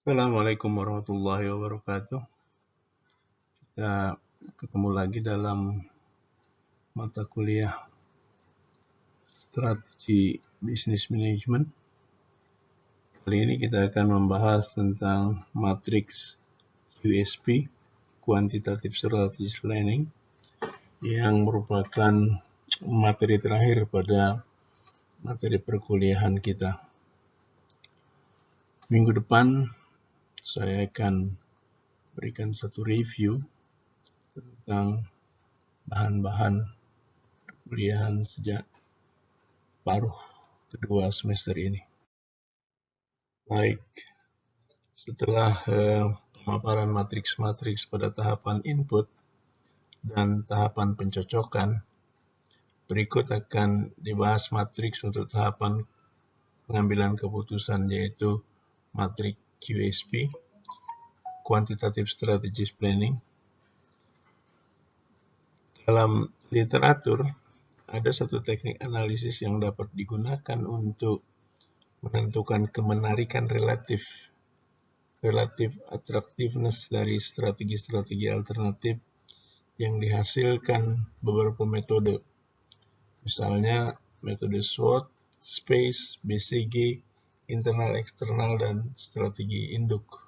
Assalamualaikum warahmatullahi wabarakatuh. Kita ketemu lagi dalam mata kuliah Strategi Bisnis Manajemen. Kali ini kita akan membahas tentang matriks QSP, Quantitative Strategic Planning, yang merupakan materi terakhir pada materi perkuliahan kita. Minggu depan saya akan berikan satu review tentang bahan-bahan perkuliahan sejak paruh kedua semester ini. Baik, setelah pemaparan matriks-matriks pada tahapan input dan tahapan pencocokan, berikut akan dibahas matriks untuk tahapan pengambilan keputusan, yaitu matriks QSP, Quantitative Strategic Planning. Dalam literatur, ada satu teknik analisis yang dapat digunakan untuk menentukan kemenarikan relatif attractiveness dari strategi-strategi alternatif yang dihasilkan beberapa metode. Misalnya metode SWOT, SPACE, BCG, internal eksternal, dan strategi induk.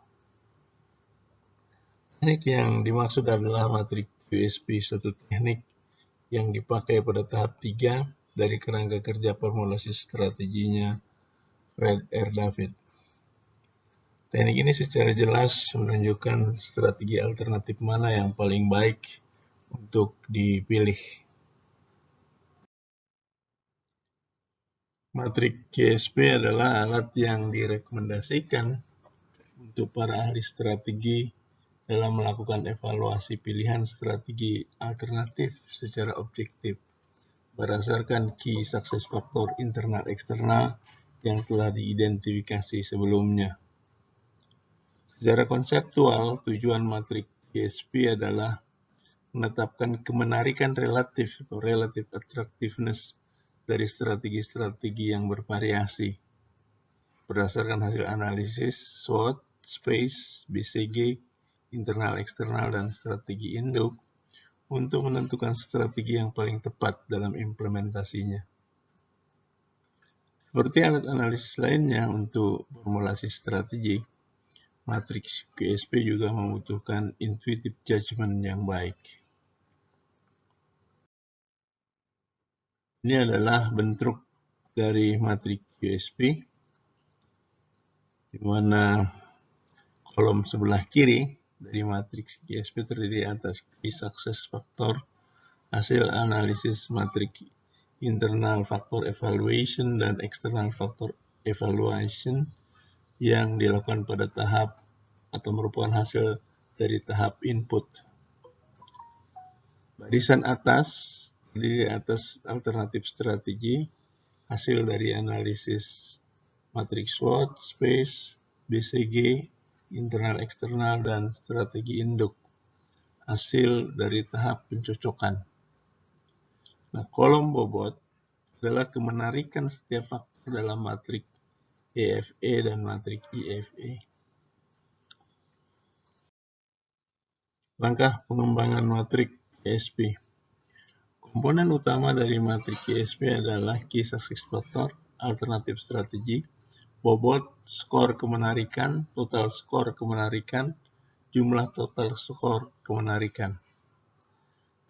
Teknik yang dimaksud adalah matriks QSP, suatu teknik yang dipakai pada tahap 3 dari kerangka kerja formulasi strateginya Fred R. David. Teknik ini secara jelas menunjukkan strategi alternatif mana yang paling baik untuk dipilih. Matriks QSP adalah alat yang direkomendasikan untuk para ahli strategi dalam melakukan evaluasi pilihan strategi alternatif secara objektif berdasarkan key success factor internal eksternal yang telah diidentifikasi sebelumnya. Secara konseptual, tujuan matriks QSP adalah menetapkan kemenarikan relatif atau relative attractiveness dari strategi-strategi yang bervariasi berdasarkan hasil analisis SWOT, SPACE, BCG, internal eksternal, dan strategi induk untuk menentukan strategi yang paling tepat dalam implementasinya. Seperti alat analisis lainnya untuk formulasi strategi, matriks QSP juga membutuhkan intuitive judgment yang baik. Ini adalah bentuk dari matriks QSP, di mana kolom sebelah kiri dari matriks QSP terdiri atas key success factor, hasil analisis matriks internal factor evaluation dan external factor evaluation yang dilakukan pada tahap atau merupakan hasil dari tahap input. Barisan atas terdiri atas alternatif strategi, hasil dari analisis matriks SWOT, SPACE, BCG, internal eksternal, dan strategi induk, hasil dari tahap pencocokan. Nah, kolom bobot adalah kemenarikan setiap faktor dalam matriks EFE dan matriks IFE. Langkah pengembangan matriks QSP. Komponen utama dari matriks QSP adalah key success factor, alternatif strategi, bobot, skor kemenarikan, total skor kemenarikan, jumlah total skor kemenarikan.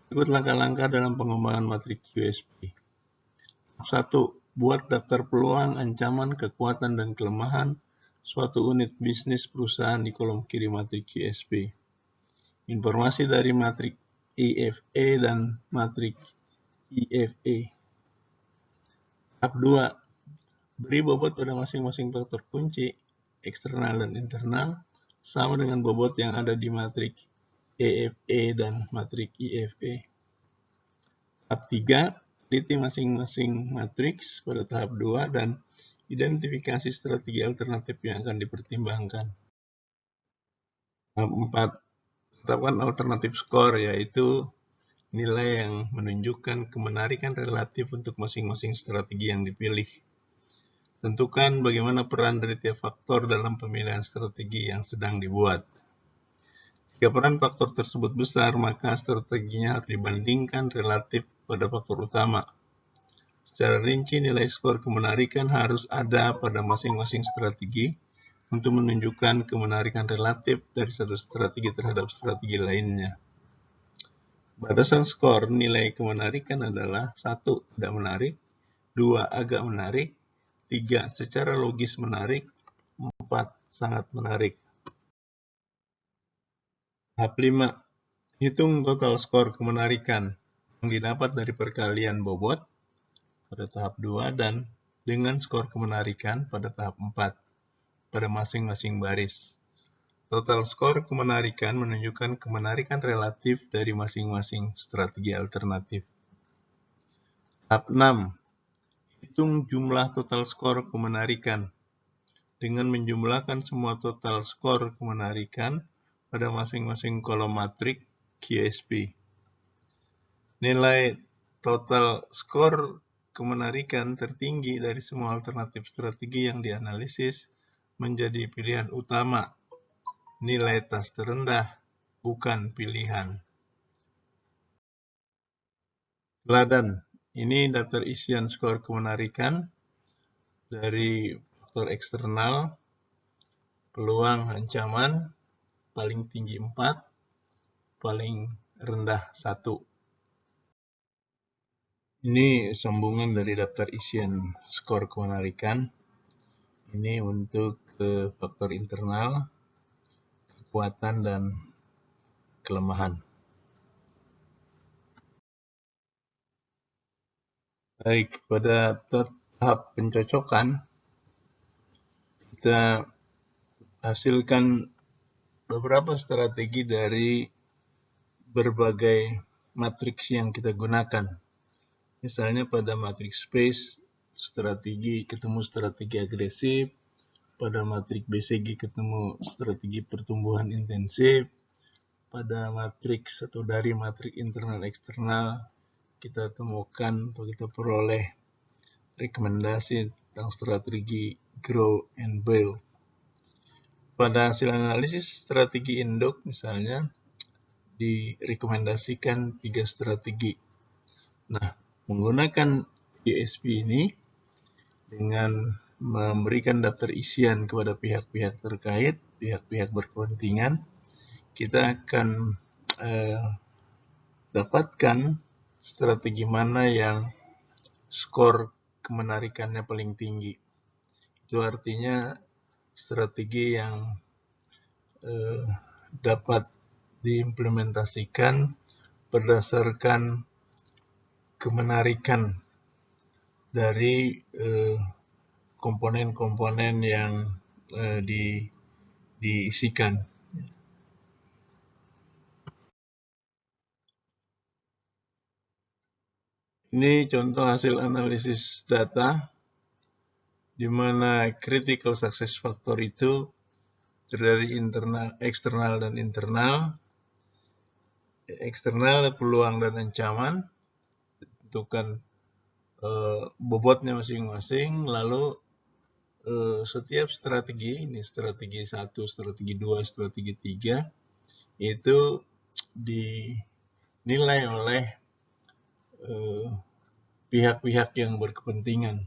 Berikut langkah-langkah dalam pengembangan matriks QSP. 1. Buat daftar peluang, ancaman, kekuatan, dan kelemahan suatu unit bisnis perusahaan di kolom kiri matriks QSP. Informasi dari matriks EFE dan matriks IFE. Tahap 2. Beri bobot pada masing-masing faktor kunci, eksternal dan internal, sama dengan bobot yang ada di matriks EFE dan matriks IFE. Tahap 3. Teliti masing-masing matriks pada tahap 2 dan identifikasi strategi alternatif yang akan dipertimbangkan. Tahap 4. Tetapkan alternatif skor, yaitu nilai yang menunjukkan kemenarikan relatif untuk masing-masing strategi yang dipilih. Tentukan bagaimana peran dari tiap faktor dalam pemilihan strategi yang sedang dibuat. Jika peran faktor tersebut besar, maka strateginya harus dibandingkan relatif pada faktor utama. Secara rinci, nilai skor kemenarikan harus ada pada masing-masing strategi untuk menunjukkan kemenarikan relatif dari satu strategi terhadap strategi lainnya. Batasan skor nilai kemenarikan adalah 1. Tidak menarik, 2. Agak menarik, 3. Secara logis menarik, 4. Sangat menarik. Tahap 5. Hitung total skor kemenarikan yang didapat dari perkalian bobot pada tahap 2 dan dengan skor kemenarikan pada tahap 4 pada masing-masing baris. Total skor kemenarikan menunjukkan kemenarikan relatif dari masing-masing strategi alternatif. Tahap 6. Hitung jumlah total skor kemenarikan dengan menjumlahkan semua total skor kemenarikan pada masing-masing kolom matrik QSP. Nilai total skor kemenarikan tertinggi dari semua alternatif strategi yang dianalisis menjadi pilihan utama. Nilai tas terendah bukan pilihan. Teladan, ini daftar isian skor kemenarikan dari faktor eksternal, peluang ancaman, paling tinggi 4, paling rendah 1. Ini sambungan dari daftar isian skor kemenarikan. Ini untuk faktor internal, kekuatan, dan kelemahan. Baik, pada tahap pencocokan, kita hasilkan beberapa strategi dari berbagai matriks yang kita gunakan. Misalnya pada matriks space, ketemu strategi agresif, pada matrik BCG ketemu strategi pertumbuhan intensif, pada matriks atau dari matrik internal eksternal kita temukan atau kita peroleh rekomendasi tentang strategi grow and build. Pada hasil analisis strategi induk misalnya direkomendasikan 3 strategi. Nah, menggunakan QSP ini dengan memberikan daftar isian kepada pihak-pihak terkait, pihak-pihak berkepentingan, kita akan dapatkan strategi mana yang skor kemenarikannya paling tinggi. Itu artinya strategi yang dapat diimplementasikan berdasarkan kemenarikan dari komponen-komponen yang diisikan. Ini contoh hasil analisis data di mana critical success factor itu terdiri eksternal dan internal. Eksternal peluang dan ancaman, tentukan bobotnya masing-masing, lalu setiap strategi, ini strategi 1, strategi 2, strategi 3, itu dinilai oleh pihak-pihak yang berkepentingan.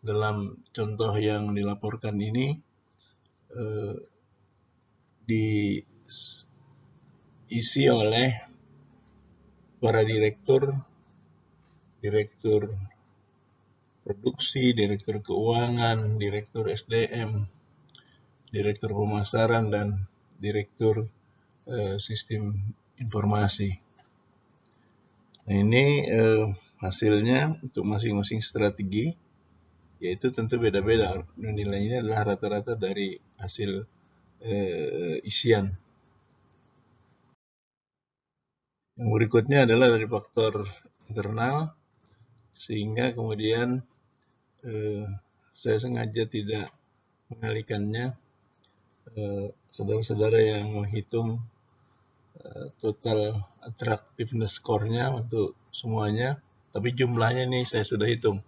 Dalam contoh yang dilaporkan ini, diisi oleh para direktur produksi, direktur keuangan, direktur SDM, direktur pemasaran, dan direktur sistem informasi. Nah, ini hasilnya untuk masing-masing strategi, yaitu tentu beda-beda. Nilainya adalah rata-rata dari hasil isian. Yang berikutnya adalah dari faktor internal, sehingga kemudian saya sengaja tidak mengalihkannya. Saudara-saudara yang menghitung total attractiveness score-nya untuk semuanya, tapi jumlahnya ini saya sudah hitung.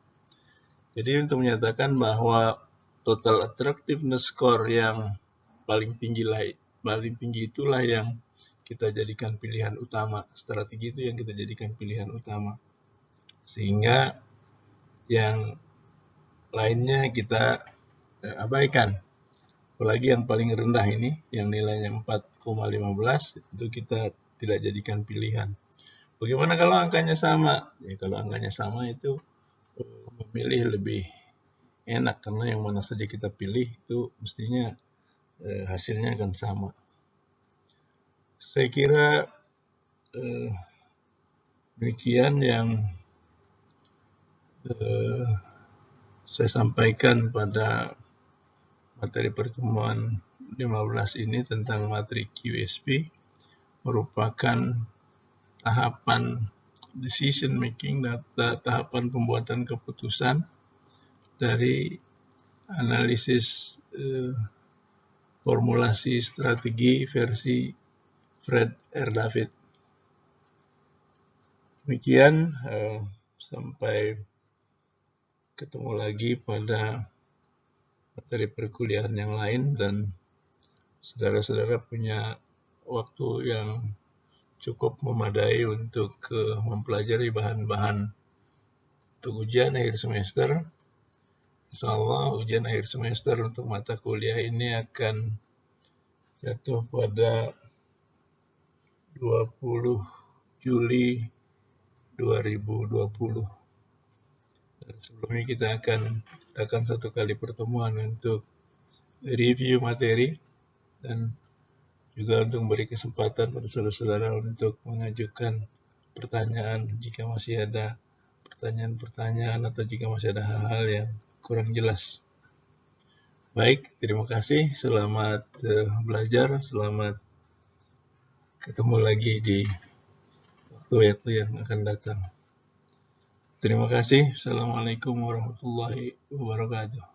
Jadi untuk menyatakan bahwa total attractiveness score yang paling tinggi itulah yang kita jadikan pilihan utama. Strategi itu yang kita jadikan pilihan utama. Sehingga yang lainnya kita abaikan. Apalagi yang paling rendah ini, yang nilainya 4,15, itu kita tidak jadikan pilihan. Bagaimana kalau angkanya sama? Ya, kalau angkanya sama itu memilih lebih enak, karena yang mana saja kita pilih itu mestinya hasilnya akan sama. Saya kira demikian yang saya sampaikan pada materi pertemuan 15 ini tentang materi QSP, merupakan tahapan decision making, tahapan pembuatan keputusan dari analisis formulasi strategi versi Fred R. David. Demikian, sampai ketemu lagi pada materi perkuliahan yang lain, dan saudara-saudara punya waktu yang cukup memadai untuk mempelajari bahan-bahan untuk ujian akhir semester. Insya Allah ujian akhir semester untuk mata kuliah ini akan jatuh pada 20 Juli 2020. Sebelumnya kita akan satu kali pertemuan untuk review materi dan juga untuk memberi kesempatan pada saudara-saudara untuk mengajukan pertanyaan jika masih ada pertanyaan-pertanyaan atau jika masih ada hal-hal yang kurang jelas. Baik, terima kasih. Selamat belajar. Selamat ketemu lagi di waktu-waktu yang akan datang. Terima kasih. Assalamualaikum warahmatullahi wabarakatuh.